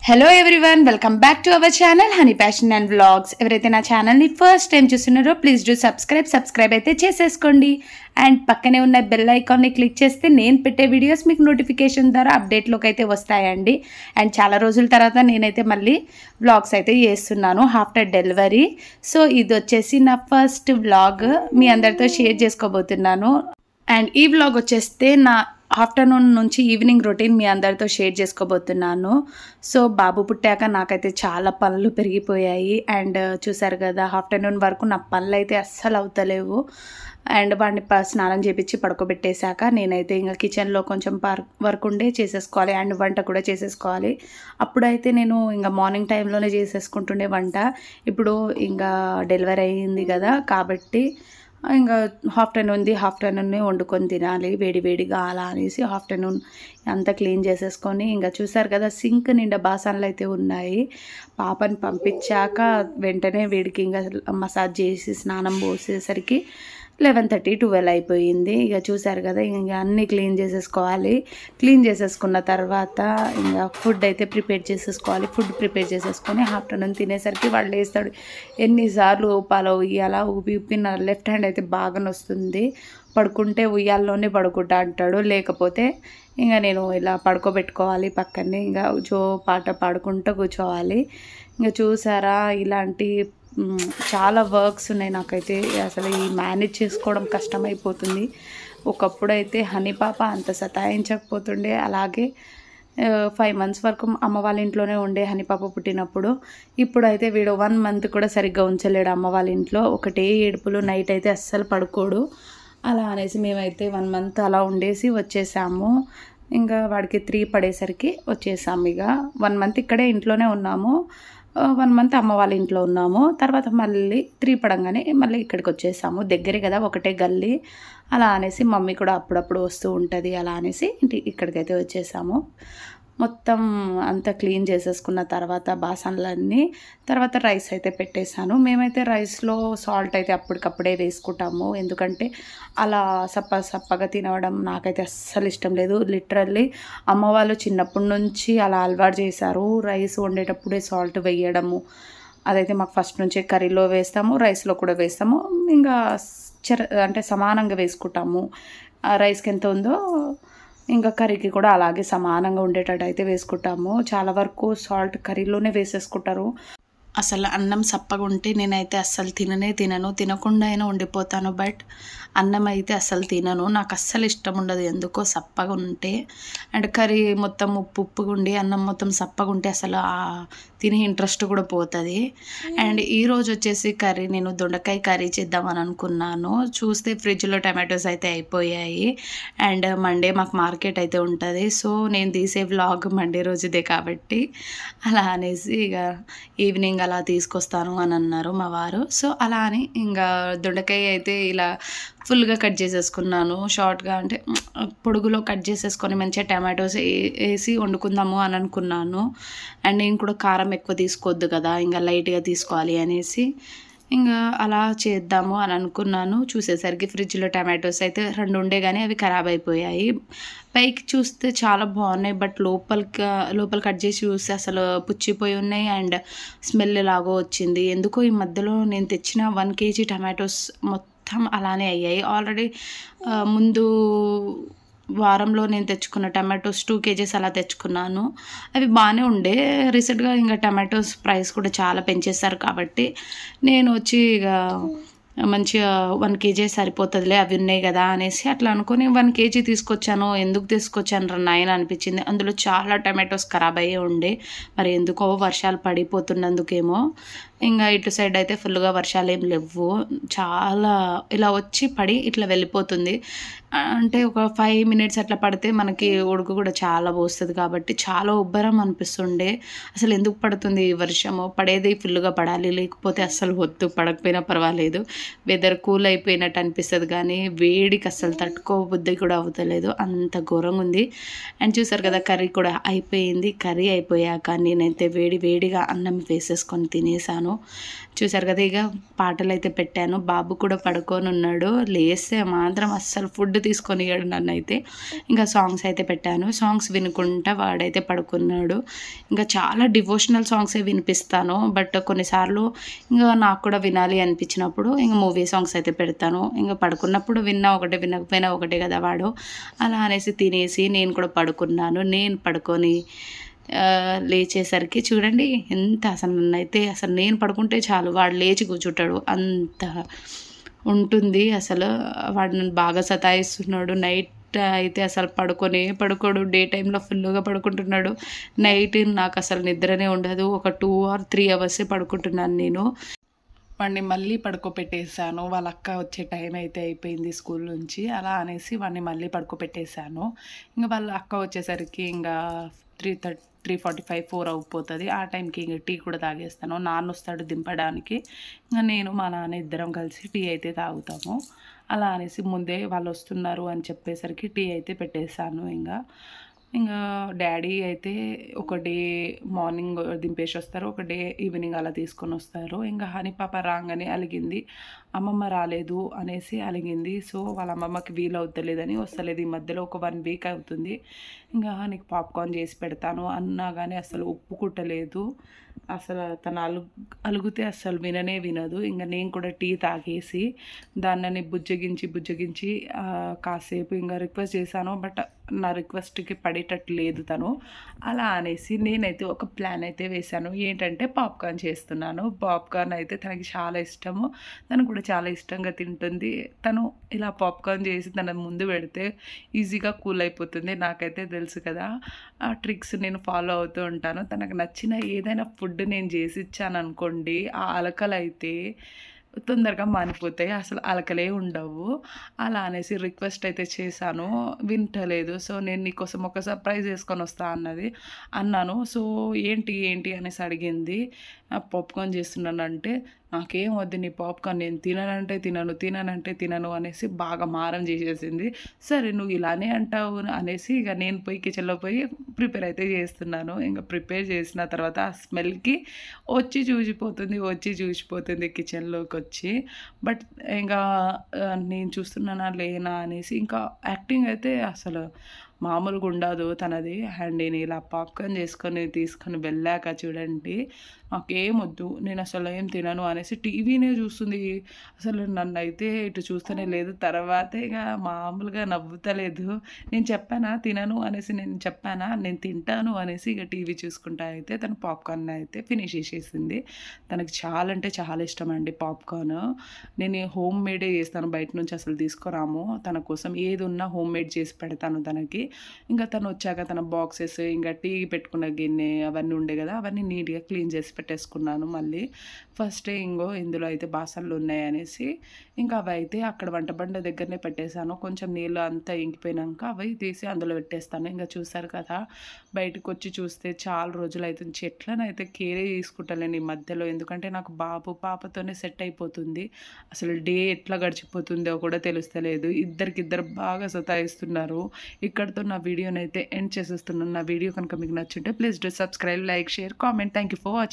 Hello everyone, welcome back to our channel honey passion and vlogs. ఎవరైతే నా ఛానల్ని first time చూస్తున్నారో please do subscribe అయితే చేసేసుకోండి. అండ్ పక్కనే ఉన్న బెల్ ఐకాన్ని క్లిక్ చేస్తే నేను పెట్టే వీడియోస్ మీకు నోటిఫికేషన్ ద్వారా అప్డేట్లోకి అయితే వస్తాయండి. అండ్ చాలా రోజుల తర్వాత నేనైతే మళ్ళీ వ్లాగ్స్ అయితే చేస్తున్నాను ఆఫ్టర్ డెలివరీ. సో ఇది వచ్చేసి నా ఫస్ట్ వ్లాగ్ మీ అందరితో షేర్ చేసుకోబోతున్నాను. అండ్ ఈ వ్లాగ్ వచ్చేస్తే నా ఆఫ్టర్నూన్ నుంచి ఈవినింగ్ రొటీన్ మీ అందరితో షేర్ చేసుకోబోతున్నాను. సో బాబు పుట్టాక నాకైతే చాలా పనులు పెరిగిపోయాయి. అండ్ చూసారు కదా, ఆఫ్టర్నూన్ వరకు నా పనులు అయితే అస్సలు అవుతలేవు. అండ్ వాడిని స్నానం చేపించి పడుకోబెట్టేశాక నేనైతే ఇంకా కిచెన్లో కొంచెం వర్క్ ఉండే చేసేసుకోవాలి. అండ్ వంట కూడా చేసేసుకోవాలి. అప్పుడైతే నేను ఇంకా మార్నింగ్ టైంలోనే చేసేసుకుంటుండే వంట. ఇప్పుడు ఇంకా డెలివరీ అయ్యింది కదా, కాబట్టి ఇంకా ఆఫ్టర్నూన్నే వండుకొని తినాలి వేడివేడిగా అలా అనేసి ఆఫ్టర్నూన్ అంతా క్లీన్ చేసేసుకొని ఇంకా చూసారు కదా, సింక్ నిండా బాసనలు అయితే ఉన్నాయి. పాపని పంపించాక వెంటనే వేడికి ఇంకా మసాజ్ చేసి స్నానం పోసేసరికి 11:30, 12 అయిపోయింది. ఇక చూసారు కదా, ఇంకా అన్నీ క్లీన్ చేసేసుకోవాలి. క్లీన్ చేసేసుకున్న తర్వాత ఇంకా ఫుడ్ అయితే ప్రిపేర్ చేసేసుకోవాలి. ఫుడ్ ప్రిపేర్ చేసేసుకొని ఆఫ్టర్నూన్ తినేసరికి వాళ్ళు వేస్తాడు. ఎన్నిసార్లు ఊపాలో ఉయ్యాలా, ఊపి నా లెఫ్ట్ హ్యాండ్ అయితే బాగా నొస్తుంది. పడుకుంటే ఉయ్యాల్లోనే పడుకుంటా అంటాడు, లేకపోతే ఇంకా నేను ఇలా పడుకోబెట్టుకోవాలి పక్కనే, ఇంకా పాట పాడుకుంటూ కూర్చోవాలి. ఇంకా చూసారా, ఇలాంటి చాలా వర్క్స్ ఉన్నాయి నాకైతే. అసలు ఈ మేనేజ్ చేసుకోవడం కష్టమైపోతుంది. ఒకప్పుడైతే హనీ పాప అంత సతాయించకపోతుండే. అలాగే 5 months వరకు అమ్మ వాళ్ళ ఇంట్లోనే ఉండే హనీ పాప పుట్టినప్పుడు. ఇప్పుడైతే వీడు 1 month కూడా సరిగ్గా ఉంచలేడు అమ్మ వాళ్ళ ఇంట్లో. ఒకటే ఏడుపులు, నైట్ అయితే అస్సలు పడుకోడు. అలా అనేసి మేమైతే 1 month అలా ఉండేసి వచ్చేసాము. ఇంకా వాడికి 3 పడేసరికి వచ్చేసాము. ఇక 1 month ఇక్కడే ఇంట్లోనే ఉన్నాము. 1 month అమ్మ వాళ్ళ ఇంట్లో ఉన్నాము. తర్వాత మళ్ళీ 3 పడంగానే మళ్ళీ ఇక్కడికి వచ్చేసాము. దగ్గరే కదా, ఒకటే గల్లీ. అలా అనేసి మమ్మీ కూడా అప్పుడప్పుడు వస్తూ ఉంటుంది. అలా అనేసి ఇక్కడికైతే వచ్చేసాము. మొత్తం అంతా క్లీన్ చేసేసుకున్న తర్వాత బాసనలన్నీ, తర్వాత రైస్ అయితే పెట్టేశాను. మేమైతే రైస్లో సాల్ట్ అయితే అప్పటికప్పుడే వేసుకుంటాము. ఎందుకంటే అలా సప్పగా తినడం నాకైతే అస్సలు ఇష్టం లేదు. లిటరల్లీ అమ్మ వాళ్ళు చిన్నప్పటి నుంచి అలా అలవాటు చేశారు. రైస్ వండేటప్పుడే సాల్ట్ వేయడము, అదైతే మాకు ఫస్ట్ నుంచే కర్రీలో వేస్తాము, రైస్లో కూడా వేస్తాము. ఇంకా అంటే సమానంగా వేసుకుంటాము. రైస్కి ఎంత ఉందో ఇంకా కర్రీకి కూడా అలాగే సమానంగా ఉండేటట్టు అయితే వేసుకుంటాము. చాలా వరకు సాల్ట్ కర్రీలోనే వేసేసుకుంటారు. అసలు అన్నం సప్పగా ఉంటే నేనైతే అస్సలు తినను. తినకుండా అయినా ఉండిపోతాను. బట్ అన్నం అయితే అస్సలు తినను. నాకు అస్సలు ఇష్టం ఉండదు ఎందుకో సప్పగా ఉంటే. అండ్ కర్రీ మొత్తం ఉప్పుగా ఉండి అన్నం మొత్తం సప్పగా ఉంటే అసలు తినే ఇంట్రెస్ట్ కూడా పోతుంది. అండ్ ఈరోజు వచ్చేసి కర్రీ నేను దొండకాయ కర్రీ చేద్దామని అనుకున్నాను. చూస్తే ఫ్రిడ్జ్లో టమాటోస్ అయితే అయిపోయాయి. అండ్ మండే మాకు మార్కెట్ అయితే ఉంటుంది. సో నేను తీసే వ్లాగ్ మండే రోజుదే కాబట్టి అలా అనేసి ఇక ఈవినింగ్ అలా తీసుకొస్తాను అని అన్నారు మా వారు. సో అలా అని ఇంకా దొండకాయ అయితే ఇలా ఫుల్గా కట్ చేసేసుకున్నాను. షార్ట్గా అంటే పొడుగులో కట్ చేసేసుకొని మంచిగా టమాటోస్ వేసి వండుకుందాము అని అనుకున్నాను. అండ్ నేను కూడా కారం ఎక్కువ తీసుకోవద్దు కదా, ఇంకా లైట్గా తీసుకోవాలి అనేసి ఇంకా అలా చేద్దాము అని అనుకున్నాను. చూసేసరికి ఫ్రిడ్జ్లో టమాటోస్ అయితే 2 ఉండే కానీ అవి ఖరాబ్ అయిపోయాయి. పైకి చూస్తే చాలా బాగున్నాయి, బట్ లోపల కట్ చేసి చూస్తే అసలు పుచ్చిపోయి ఉన్నాయి. అండ్ స్మెల్ లాగో వచ్చింది. ఎందుకో ఈ మధ్యలో నేను తెచ్చిన 1 kg టమాటోస్ మొత్తం అలానే అయ్యాయి. ఆల్రెడీ ముందు వారంలో నేను తెచ్చుకున్న టమాటోస్ 2 kgs అలా తెచ్చుకున్నాను. అవి బాగానే ఉండే. రీసెంట్గా ఇంకా టమాటోస్ ప్రైస్ కూడా చాలా పెంచేస్తారు కాబట్టి నేను వచ్చి ఇక మంచిగా 1 kg సరిపోతుందిలే, అవి ఉన్నాయి కదా అనేసి అట్లా అనుకుని 1 kg తీసుకొచ్చాను. ఎందుకు తీసుకొచ్చాను నాయన అనిపించింది. అందులో చాలా టమాటోస్ ఖరాబ్ అయ్యే ఉండే. మరి ఎందుకో వర్షాలు పడిపోతున్నందుకేమో ఇంకా ఇటు సైడ్ అయితే ఫుల్గా వర్షాలు ఏం లేవు. చాలా ఇలా వచ్చి పడి ఇట్లా వెళ్ళిపోతుంది. అంటే ఒక 5 minutes అట్లా పడితే మనకి ఉడుకు కూడా చాలా పోస్తుంది కాబట్టి చాలా ఉబ్బరం అనిపిస్తుండే. అసలు ఎందుకు పడుతుంది ఈ వర్షము? పడేది ఫుల్గా పడాలి, లేకపోతే అస్సలు వద్దు, పడకపోయినా పర్వాలేదు. వెదర్ కూల్ అయిపోయినట్టు అనిపిస్తుంది కానీ వేడికి అస్సలు తట్టుకోబుద్ధి కూడా అవుతలేదు, అంత ఘోరంగా ఉంది. అండ్ చూసారు కదా, కర్రీ కూడా అయిపోయింది. కర్రీ అయిపోయాక నేనైతే వేడిగా అన్నం వేసేసుకొని తినేసాను. చూసారు కదా, ఇక పాటలు అయితే పెట్టాను. బాబు కూడా పడుకొని ఉన్నాడు. లేస్తే మాత్రం అస్సలు ఫుడ్ తీసుకొనియాడు నన్నైతే. ఇంకా సాంగ్స్ అయితే పెట్టాను. సాంగ్స్ వినుకుంటా వాడైతే పడుకున్నాడు. ఇంకా చాలా డివోషనల్ సాంగ్సే వినిపిస్తాను. బట్ కొన్నిసార్లు ఇంకా నాకు కూడా వినాలి అనిపించినప్పుడు ఇంక మూవీ సాంగ్స్ అయితే పెడతాను. ఇంకా పడుకున్నప్పుడు విన్నా ఒకటే, వినకపోయినా ఒకటే కదా వాడు. అలా అనేసి తినేసి నేను కూడా పడుకున్నాను. నేను పడుకొని లేచేసరికి చూడండి ఎంత అసలు నన్నైతే అసలు నేను పడుకుంటే చాలు వాడు లేచి కూర్చుంటాడు. అంత ఉంటుంది అసలు. వాడు నన్ను బాగా సతాయిస్తున్నాడు. నైట్ అయితే అసలు పడుకోడు. డే టైంలో ఫుల్గా పడుకుంటున్నాడు. నైట్ నాకు అసలు నిద్రనే ఉండదు. ఒక 2 or 3 అవర్సే పడుకుంటున్నాను నేను. వాడిని మళ్ళీ పడుకోబెట్టేసాను. వాళ్ళ అక్క వచ్చే టైం అయితే అయిపోయింది స్కూల్ నుంచి. అలా అనేసి వాడిని మళ్ళీ పడుకోబెట్టేసాను. ఇంకా వాళ్ళ అక్క వచ్చేసరికి ఇంకా 3:45, 4 అయిపోతుంది. ఆ టైంకి ఇంక టీ కూడా తాగేస్తాను. నాన్న వస్తాడు దింపడానికి. ఇంకా నేను మా నాన్న ఇద్దరం కలిసి టీ అయితే తాగుతాము. అలా అనేసి ముందే వాళ్ళు వస్తున్నారు అని చెప్పేసరికి టీ అయితే పెట్టేశాను. ఇంకా డాడీ అయితే ఒక డే మార్నింగ్ దింపేసి వస్తారు, ఒక డే ఈవినింగ్ అలా తీసుకొని వస్తారు. ఇంకా హనీ పాప రాగానే అలిగింది. అమ్మమ్మ రాలేదు అనేసి అలిగింది. సో వాళ్ళ అమ్మమ్మకి వీలు అవుతలేదని వస్తలేదు. ఈ మధ్యలో ఒక 1 వీక్ అవుతుంది. ఇంకా నీకు పాప్కార్న్ చేసి పెడతాను అన్నా కానీ అసలు ఒప్పుకుంటలేదు. అసలు తను అలుగుతే అస్సలు వినదు. ఇంకా నేను కూడా టీ తాగేసి దాన్ని బుజ్జగించి కాసేపు ఇంకా రిక్వెస్ట్ చేశాను. బట్ నా రిక్వెస్ట్కి పడేటట్టు లేదు తను. అలా అనేసి నేనైతే ఒక ప్లాన్ అయితే వేశాను. ఏంటంటే పాప్కార్న్ చేస్తున్నాను. పాప్కార్న్ అయితే తనకి చాలా ఇష్టము. తను కూడా చాలా ఇష్టంగా తింటుంది. తను ఇలా పాప్కార్న్ చేసి తన ముందు పెడితే ఈజీగా కూల్ అయిపోతుంది. నాకైతే తెలుసు కదా, ఆ ట్రిక్స్ నేను ఫాలో అవుతూ ఉంటాను. తనకు నచ్చిన ఏదైనా ఫుడ్ నేను చేసి ఇచ్చాను అనుకోండి, ఆ అలకలు అయితే తొందరగా మానిపోతాయి. అసలు అలకలే ఉండవు. అలా అనేసి రిక్వెస్ట్ అయితే చేశాను. వింటలేదు. సో నేను నీకోసం ఒక సర్ప్రైజ్ చేసుకొని వస్తా అన్నాను. సో ఏంటి అనేసి అడిగింది. పాప్కార్న్ చేస్తున్నానంటే నాకేం వద్దు నీ పాప్కార్న్, నేను తినను అనేసి బాగా మారం చేసేసింది. సరే నువ్వు ఇలానే అంటావు అనేసి ఇక నేను పోయి కిచెన్లో పోయి ప్రిపేర్ అయితే చేస్తున్నాను. ఇంకా ప్రిపేర్ చేసిన తర్వాత ఆ స్మెల్కి వచ్చి చూసిపోతుంది కిచెన్లోకి వచ్చి. బట్ ఇంకా నేను చూస్తున్నానా లేనా అనేసి ఇంకా యాక్టింగ్ అయితే అసలు మామూలుగా ఉండదు తనది. అండ్ నేను ఇలా పాప్కార్న్ తీసుకొని వెళ్ళాక చూడండి, నాకేం వద్దు, నేను అసలు ఏం తినను అనేసి టీవీనే చూస్తుంది. అసలు నన్ను అయితే ఇటు చూస్తూనే లేదు. తర్వాత ఇక మామూలుగా నవ్వుతలేదు. నేను తినను అనేసి నేను తింటాను అనేసి ఇక టీవీ చూసుకుంటా అయితే తను పాప్కార్న్ అయితే ఫినిష్ చేసేసింది. తనకి చాలా అంటే చాలా ఇష్టం అండి పాప్కార్న్. నేను హోమ్ మేడే చేస్తాను, బయట నుంచి అసలు తీసుకురాము. తన కోసం ఏది ఉన్నా హోమ్ మేడ్ చేసి పెడతాను తనకి. ఇంకా తను వచ్చాక తన బాక్సెస్ ఇంకా టీ పెట్టుకున్న గిన్నె అవన్నీ ఉండే కదా, అవన్నీ నీట్గా క్లీన్ చేసి పెట్టేసుకున్నాను. మళ్ళీ ఫస్టే ఇందులో అయితే బాసనలు ఉన్నాయనేసి ఇంకా అవి అయితే అక్కడ వంటబండ దగ్గరనే పెట్టేశాను. కొంచెం నీళ్ళు అంతా ఇంకిపోయినాక అవి తీసి అందులో పెట్టేస్తాను. ఇంకా చూసారు కదా, బయటకు వచ్చి చూస్తే చాలా రోజులు అవుతుంది. చెట్లనైతే కేరే తీసుకుంటాను ఈ మధ్యలో. ఎందుకంటే నాకు బాబు పాపతోనే సెట్ అయిపోతుంది. అసలు డే ఎట్లా గడిచిపోతుందో కూడా తెలుస్తలేదు. ఇద్దరికిద్దరు బాగా సతాయిస్తున్నారు. ఇక్కడితో నా వీడియోని అయితే ఎండ్ చేసేస్తున్నాను. నా వీడియో కనుక మీకు నచ్చుంటే please do subscribe, like, share, comment. Thank you for watching.